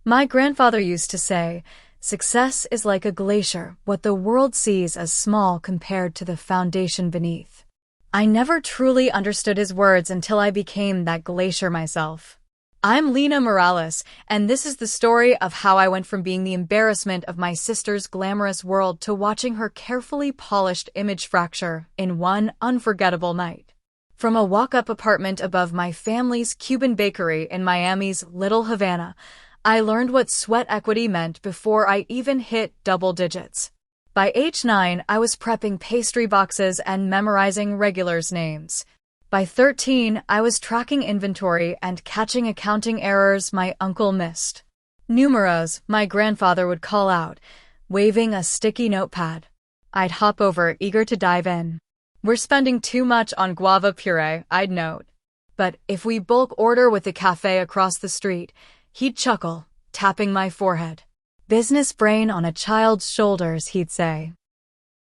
My grandfather used to say, "Success is like a glacier, what the world sees as small compared to the foundation beneath." I never truly understood his words until I became that glacier myself. I'm Lena Morales, and this is the story of how I went from being the embarrassment of my sister's glamorous world to watching her carefully polished image fracture in one unforgettable night. From a walk-up apartment above my family's Cuban bakery in Miami's Little Havana, I learned what sweat equity meant before I even hit double digits. By age 9, I was prepping pastry boxes and memorizing regulars' names. By 13, I was tracking inventory and catching accounting errors my uncle missed. Numeros, my grandfather would call out, waving a sticky notepad. I'd hop over, eager to dive in. "We're spending too much on guava puree," I'd note. "But if we bulk order with the cafe across the street," he'd chuckle, tapping my forehead. "Business brain on a child's shoulders," he'd say.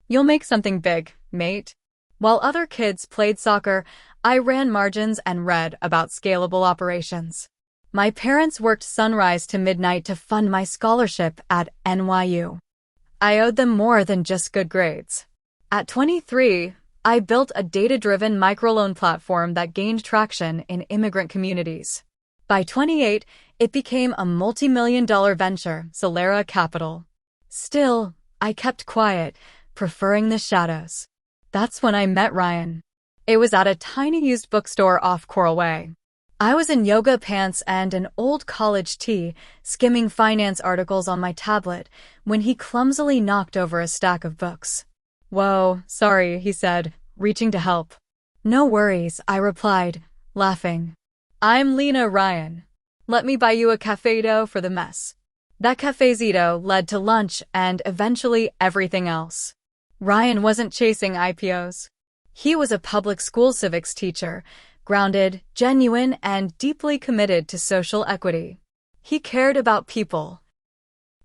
"You'll make something big, mate." While other kids played soccer, I ran margins and read about scalable operations. My parents worked sunrise to midnight to fund my scholarship at NYU. I owed them more than just good grades. At 23, I built a data-driven microloan platform that gained traction in immigrant communities. By 28, it became a multi-million-dollar venture, Solera Capital. Still, I kept quiet, preferring the shadows. That's when I met Ryan. It was at a tiny used bookstore off Coral Way. I was in yoga pants and an old college tee, skimming finance articles on my tablet, when he clumsily knocked over a stack of books. "Whoa, sorry," he said, reaching to help. "No worries," I replied, laughing. "I'm Lena Ryan. Let me buy you a cafecito for the mess." That cafecito led to lunch and eventually everything else. Ryan wasn't chasing IPOs. He was a public school civics teacher, grounded, genuine, and deeply committed to social equity. He cared about people.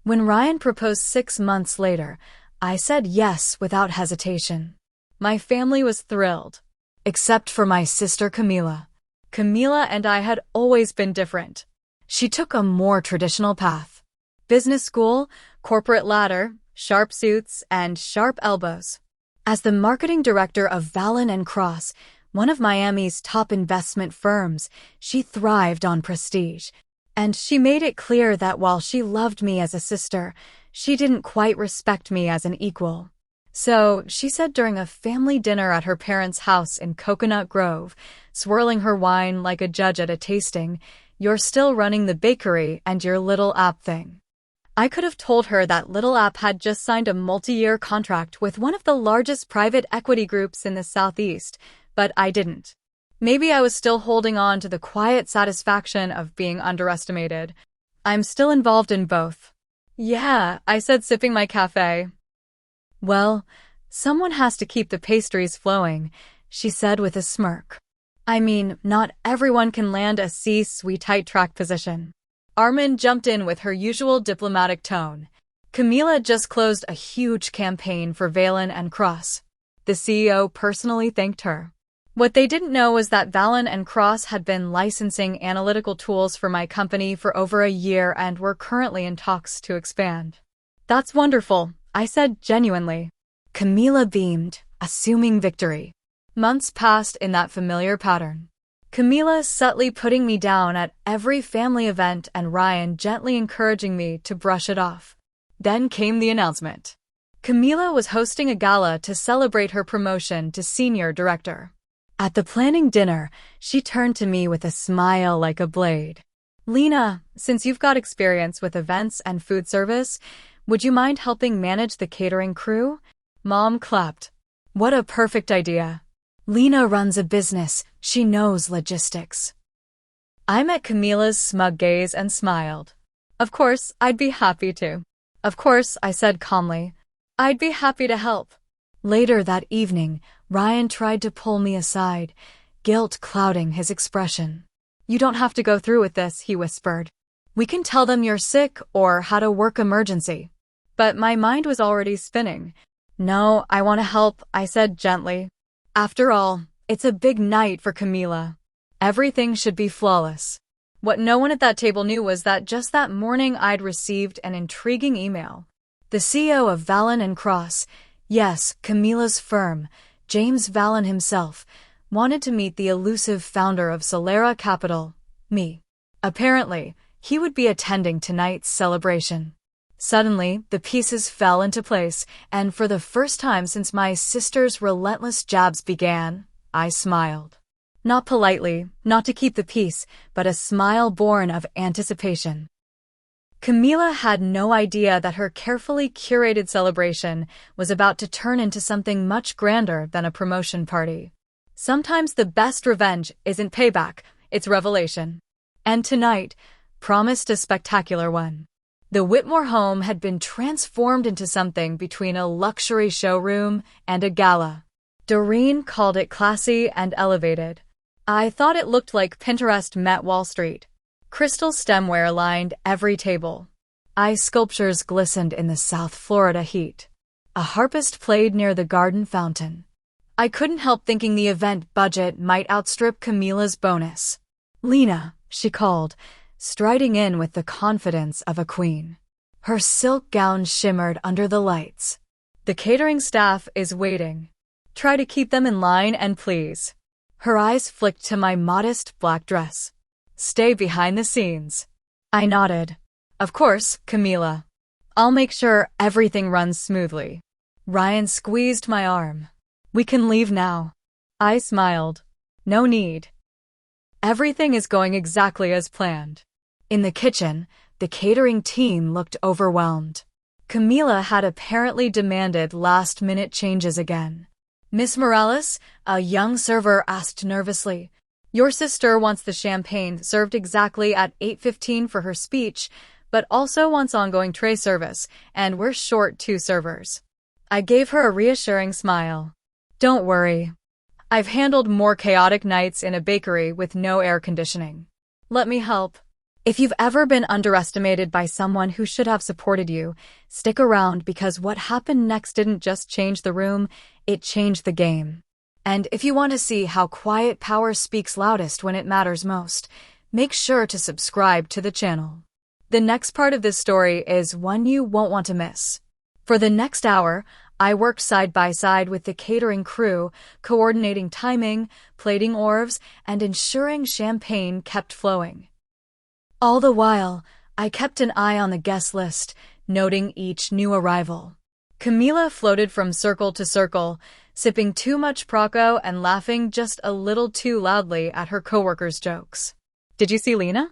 When Ryan proposed 6 months later, I said yes without hesitation. My family was thrilled, except for my sister Camila. Camila and I had always been different. She took a more traditional path. Business school, corporate ladder, sharp suits, and sharp elbows. As the marketing director of Vallon & Cross, one of Miami's top investment firms, she thrived on prestige. And she made it clear that while she loved me as a sister, she didn't quite respect me as an equal. So, she said during a family dinner at her parents' house in Coconut Grove, swirling her wine like a judge at a tasting, "You're still running the bakery and your little app thing." I could have told her that Little App had just signed a multi-year contract with one of the largest private equity groups in the Southeast, but I didn't. Maybe I was still holding on to the quiet satisfaction of being underestimated. I'm still involved in both. "Yeah," I said, sipping my cafe. "Well, someone has to keep the pastries flowing," she said with a smirk. "I mean, not everyone can land a C-suite tight-track position." Armin jumped in with her usual diplomatic tone. "Camila just closed a huge campaign for Vallon & Cross. The CEO personally thanked her." What they didn't know was that Vallon & Cross had been licensing analytical tools for my company for over a year and were currently in talks to expand. "That's wonderful," I said genuinely. Camila beamed, assuming victory. Months passed in that familiar pattern. Camila subtly putting me down at every family event and Ryan gently encouraging me to brush it off. Then came the announcement. Camila was hosting a gala to celebrate her promotion to senior director. At the planning dinner, she turned to me with a smile like a blade. "Lena, since you've got experience with events and food service, would you mind helping manage the catering crew?" Mom clapped. "What a perfect idea. Lena runs a business, she knows logistics." I met Camila's smug gaze and smiled. "Of course, I'd be happy to." "Of course," I said calmly. "I'd be happy to help." Later that evening, Ryan tried to pull me aside, guilt clouding his expression. "You don't have to go through with this," he whispered. "We can tell them you're sick or had a work emergency." But my mind was already spinning. "No, I want to help," I said gently. After all, it's a big night for Camila. Everything should be flawless. What no one at that table knew was that just that morning I'd received an intriguing email. The CEO of Vallon and Cross, yes, Camila's firm, James Vallon himself, wanted to meet the elusive founder of Solera Capital, me. Apparently, he would be attending tonight's celebration. Suddenly, the pieces fell into place, and for the first time since my sister's relentless jabs began, I smiled. Not politely, not to keep the peace, but a smile born of anticipation. Camila had no idea that her carefully curated celebration was about to turn into something much grander than a promotion party. Sometimes the best revenge isn't payback, it's revelation. And tonight promised a spectacular one. The Whitmore home had been transformed into something between a luxury showroom and a gala. Doreen called it classy and elevated. I thought it looked like Pinterest met Wall Street. Crystal stemware lined every table. Ice sculptures glistened in the South Florida heat. A harpist played near the garden fountain. I couldn't help thinking the event budget might outstrip Camila's bonus. "Lena," she called, striding in with the confidence of a queen. Her silk gown shimmered under the lights. "The catering staff is waiting. Try to keep them in line and please." Her eyes flicked to my modest black dress. "Stay behind the scenes." I nodded. "Of course, Camila. I'll make sure everything runs smoothly." Ryan squeezed my arm. "We can leave now." I smiled. "No need. Everything is going exactly as planned." In the kitchen, the catering team looked overwhelmed. Camila had apparently demanded last-minute changes again. "Miss Morales," a young server asked nervously, "your sister wants the champagne served exactly at 8:15 for her speech, but also wants ongoing tray service, and we're short 2 servers." I gave her a reassuring smile. "Don't worry. I've handled more chaotic nights in a bakery with no air conditioning. Let me help." If you've ever been underestimated by someone who should have supported you, stick around because what happened next didn't just change the room, it changed the game. And if you want to see how quiet power speaks loudest when it matters most, make sure to subscribe to the channel. The next part of this story is one you won't want to miss. For the next hour, I worked side by side with the catering crew, coordinating timing, plating hors d'oeuvres, and ensuring champagne kept flowing. All the while, I kept an eye on the guest list, noting each new arrival. Camila floated from circle to circle, sipping too much Prosecco and laughing just a little too loudly at her coworkers' jokes. "Did you see Lena?"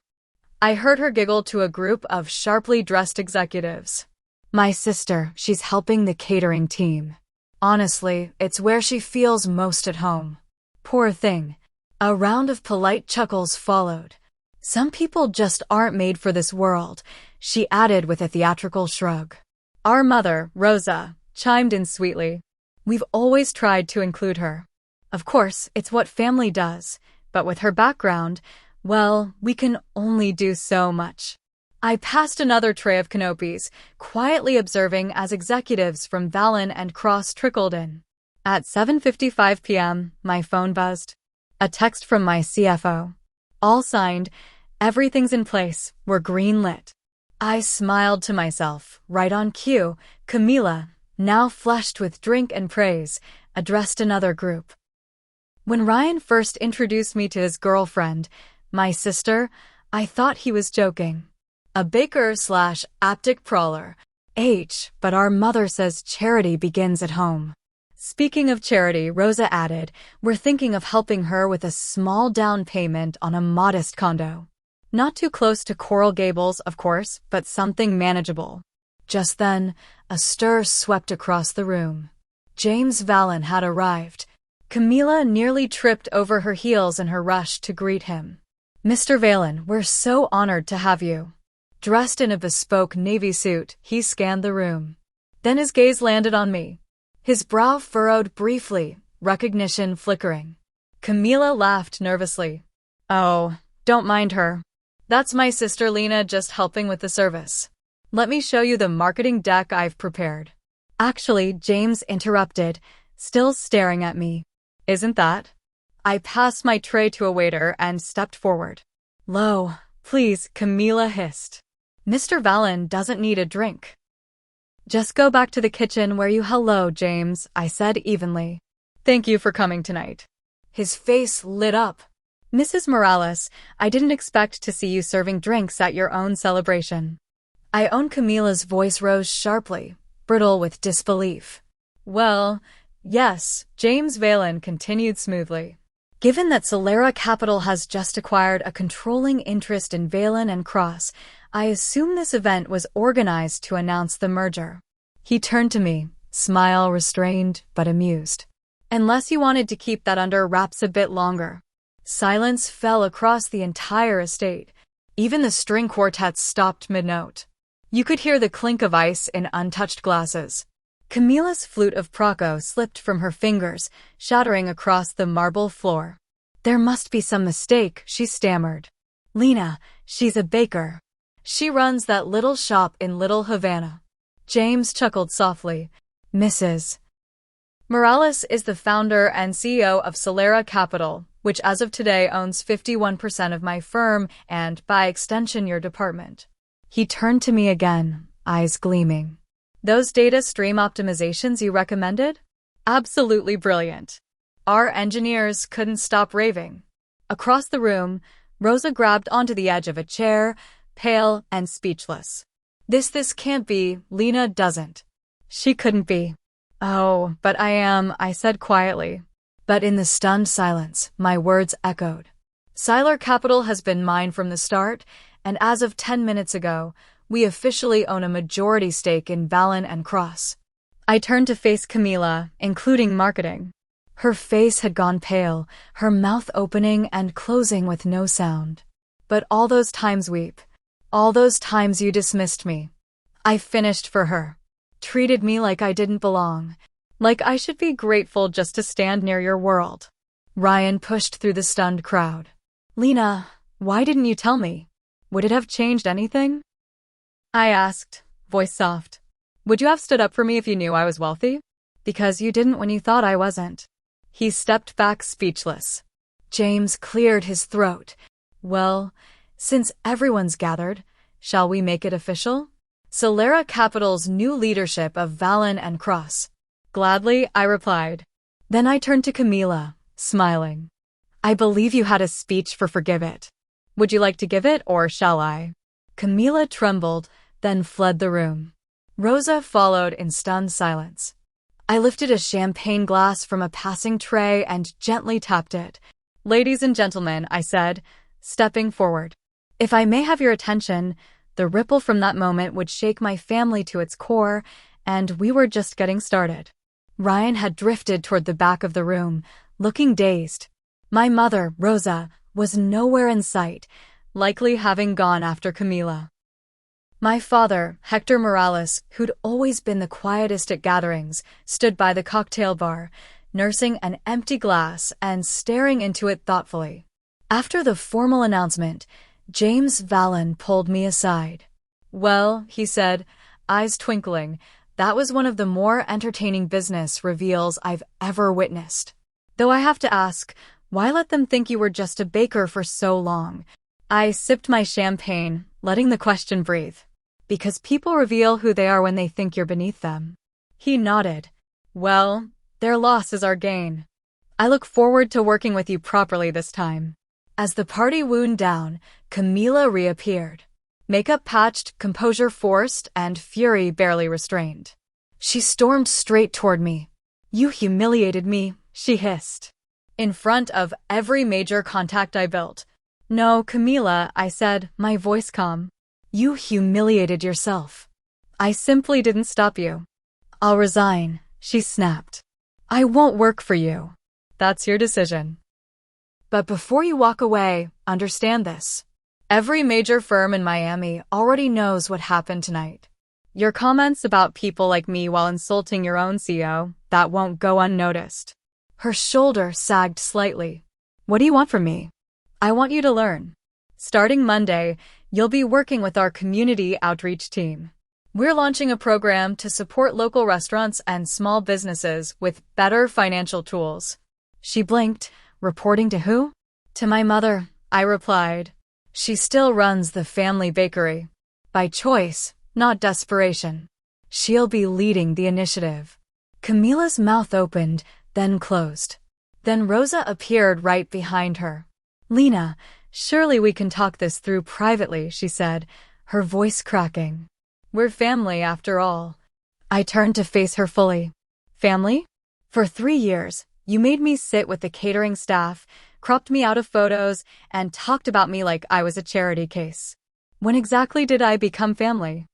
I heard her giggle to a group of sharply dressed executives. "My sister, she's helping the catering team. Honestly, it's where she feels most at home." Poor thing. A round of polite chuckles followed. "Some people just aren't made for this world," she added with a theatrical shrug. Our mother, Rosa, chimed in sweetly. "We've always tried to include her. Of course, it's what family does, but with her background, well, we can only do so much." I passed another tray of canopies, quietly observing as executives from Vallon and Cross trickled in. At 7:55 p.m., my phone buzzed. A text from my CFO. "All signed. Everything's in place. We're green-lit." I smiled to myself. Right on cue, Camila, now flushed with drink and praise, addressed another group. When Ryan first introduced me to his girlfriend, my sister, I thought he was joking. A baker/aptic prowler. But our mother says charity begins at home. Speaking of charity, Rosa added, "We're thinking of helping her with a small down payment on a modest condo. Not too close to Coral Gables, of course, but something manageable." Just then, a stir swept across the room. James Vallon had arrived. Camila nearly tripped over her heels in her rush to greet him. "Mr. Vallon, we're so honored to have you." Dressed in a bespoke navy suit, he scanned the room. Then his gaze landed on me. His brow furrowed briefly, recognition flickering. Camila laughed nervously. "Oh, don't mind her. That's my sister Lena just helping with the service. Let me show you the marketing deck I've prepared." Actually, James interrupted, still staring at me. "Isn't that?" I passed my tray to a waiter and stepped forward. Lo, Please, Camila hissed. Mr. Vallon doesn't need a drink. Just go back to the kitchen where you hello, James, I said evenly. Thank you for coming tonight. His face lit up. Mrs. Morales, I didn't expect to see you serving drinks at your own celebration. I own. Camila's voice rose sharply, brittle with disbelief. Well, yes, James Vallon continued smoothly. Given that Solera Capital has just acquired a controlling interest in Vallon and Cross, I assume this event was organized to announce the merger. He turned to me, smile restrained but amused. Unless you wanted to keep that under wraps a bit longer. Silence fell across the entire estate. Even the string quartets stopped mid-note. You could hear the clink of ice in untouched glasses. Camila's flute of Proco slipped from her fingers, shattering across the marble floor. There must be some mistake, she stammered. Lena, she's a baker. She runs that little shop in Little Havana. James chuckled softly. Mrs. Morales is the founder and CEO of Solera Capital, which as of today owns 51% of my firm and, by extension, your department. He turned to me again, eyes gleaming. Those data stream optimizations you recommended? Absolutely brilliant. Our engineers couldn't stop raving. Across the room, Rosa grabbed onto the edge of a chair, pale and speechless. This can't be, Lena doesn't. She couldn't be. Oh, but I am, I said quietly. But in the stunned silence, my words echoed. Solera Capital has been mine from the start, and as of 10 minutes ago, we officially own a majority stake in Vallon and Cross. I turned to face Camila, including marketing. Her face had gone pale, her mouth opening and closing with no sound. But all those times, all those times you dismissed me. I finished for her. Treated me like I didn't belong. Like I should be grateful just to stand near your world. Ryan pushed through the stunned crowd. Lena, why didn't you tell me? Would it have changed anything? I asked, voice soft. Would you have stood up for me if you knew I was wealthy? Because you didn't when you thought I wasn't. He stepped back speechless. James cleared his throat. Well, since everyone's gathered, shall we make it official? Solera Capital's new leadership of Vallon and Cross. Gladly, I replied. Then I turned to Camila, smiling. I believe you had a speech for Forgive It. Would you like to give it, or shall I? Camila trembled, then fled the room. Rosa followed in stunned silence. I lifted a champagne glass from a passing tray and gently tapped it. Ladies and gentlemen, I said, stepping forward. If I may have your attention, the ripple from that moment would shake my family to its core, and we were just getting started. Ryan had drifted toward the back of the room, looking dazed. My mother, Rosa, was nowhere in sight, likely having gone after Camila. My father, Hector Morales, who'd always been the quietest at gatherings, stood by the cocktail bar, nursing an empty glass and staring into it thoughtfully. After the formal announcement, James Vallon pulled me aside. Well, he said, eyes twinkling, that was one of the more entertaining business reveals I've ever witnessed. Though I have to ask, why let them think you were just a baker for so long? I sipped my champagne, letting the question breathe. Because people reveal who they are when they think you're beneath them. He nodded. Well, their loss is our gain. I look forward to working with you properly this time. As the party wound down, Camila reappeared. Makeup patched, composure forced, and fury barely restrained. She stormed straight toward me. You humiliated me, she hissed. In front of every major contact I built. No, Camila, I said, my voice calm. You humiliated yourself. I simply didn't stop you. I'll resign, she snapped. I won't work for you. That's your decision. But before you walk away, understand this. Every major firm in Miami already knows what happened tonight. Your comments about people like me while insulting your own CEO, that won't go unnoticed. Her shoulder sagged slightly. What do you want from me? I want you to learn. Starting Monday, you'll be working with our community outreach team. We're launching a program to support local restaurants and small businesses with better financial tools. She blinked, reporting to who? To my mother, I replied. She still runs the family bakery. By choice, not desperation. She'll be leading the initiative. Camila's mouth opened, then closed. Then Rosa appeared right behind her. Lena, surely we can talk this through privately, she said, her voice cracking. We're family after all. I turned to face her fully. Family? For 3 years, you made me sit with the catering staff, cropped me out of photos, and talked about me like I was a charity case. When exactly did I become family?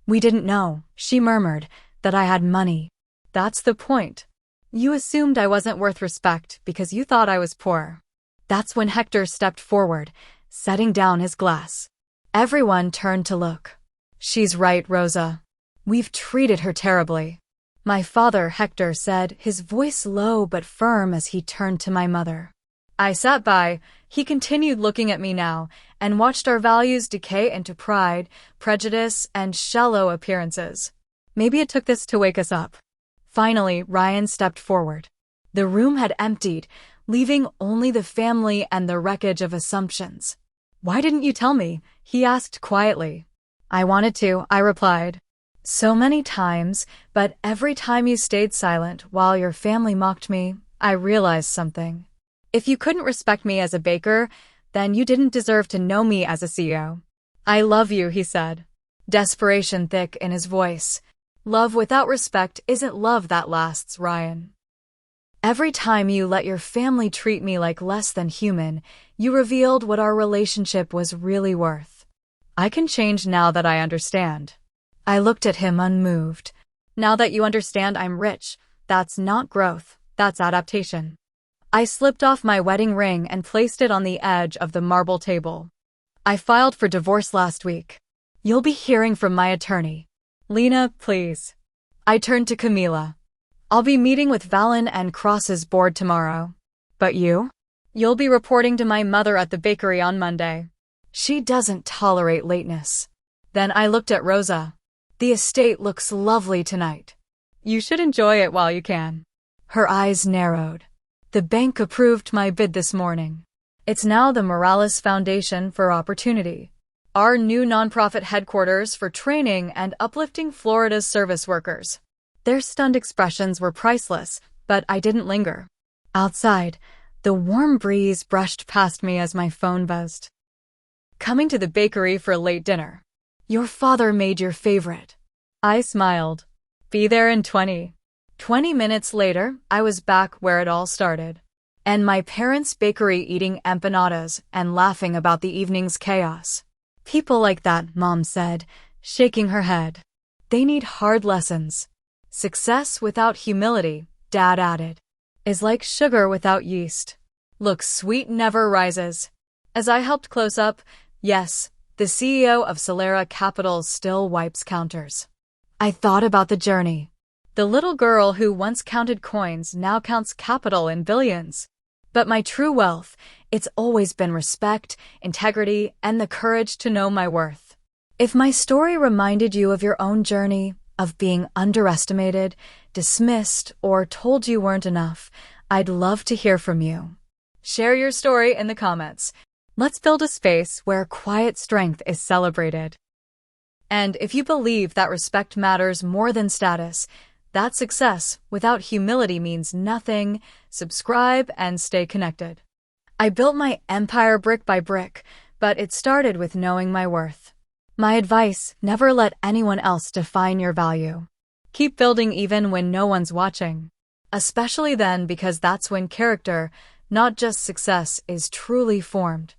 We didn't know, she murmured, that I had money. That's the point. You assumed I wasn't worth respect because you thought I was poor. That's when Hector stepped forward, setting down his glass. Everyone turned to look. She's right, Rosa. We've treated her terribly. My father, Hector said, his voice low but firm as he turned to my mother. I sat by, he continued looking at me now, and watched our values decay into pride, prejudice, and shallow appearances. Maybe it took this to wake us up. Finally, Ryan stepped forward. The room had emptied, leaving only the family and the wreckage of assumptions. Why didn't you tell me? He asked quietly. I wanted to, I replied. So many times, but every time you stayed silent while your family mocked me, I realized something. If you couldn't respect me as a baker, then you didn't deserve to know me as a CEO. I love you, he said. Desperation thick in his voice. Love without respect isn't love that lasts, Ryan. Every time you let your family treat me like less than human, you revealed what our relationship was really worth. I can change now that I understand. I looked at him unmoved. Now that you understand I'm rich, that's not growth, that's adaptation. I slipped off my wedding ring and placed it on the edge of the marble table. I filed for divorce last week. You'll be hearing from my attorney. Lena, please. I turned to Camila. I'll be meeting with Valen and Cross's board tomorrow. But you? You'll be reporting to my mother at the bakery on Monday. She doesn't tolerate lateness. Then I looked at Rosa. The estate looks lovely tonight. You should enjoy it while you can. Her eyes narrowed. The bank approved my bid this morning. It's now the Morales Foundation for Opportunity, our new nonprofit headquarters for training and uplifting Florida's service workers. Their stunned expressions were priceless, but I didn't linger. Outside, the warm breeze brushed past me as my phone buzzed. Coming to the bakery for a late dinner. Your father made your favorite. I smiled. Be there in 20 minutes later, I was back where it all started. And my parents' bakery eating empanadas and laughing about the evening's chaos. People like that, Mom said, shaking her head. They need hard lessons. Success without humility, Dad added, is like sugar without yeast. Look, sweet never rises. As I helped close up, yes, the CEO of Solera Capital still wipes counters. I thought about the journey. The little girl who once counted coins now counts capital in billions. But my true wealth, it's always been respect, integrity, and the courage to know my worth. If my story reminded you of your own journey, of being underestimated, dismissed, or told you weren't enough, I'd love to hear from you. Share your story in the comments. Let's build a space where quiet strength is celebrated. And if you believe that respect matters more than status, that success without humility means nothing, subscribe and stay connected. I built my empire brick by brick, but it started with knowing my worth. My advice, never let anyone else define your value. Keep building even when no one's watching. Especially then, because that's when character, not just success, is truly formed.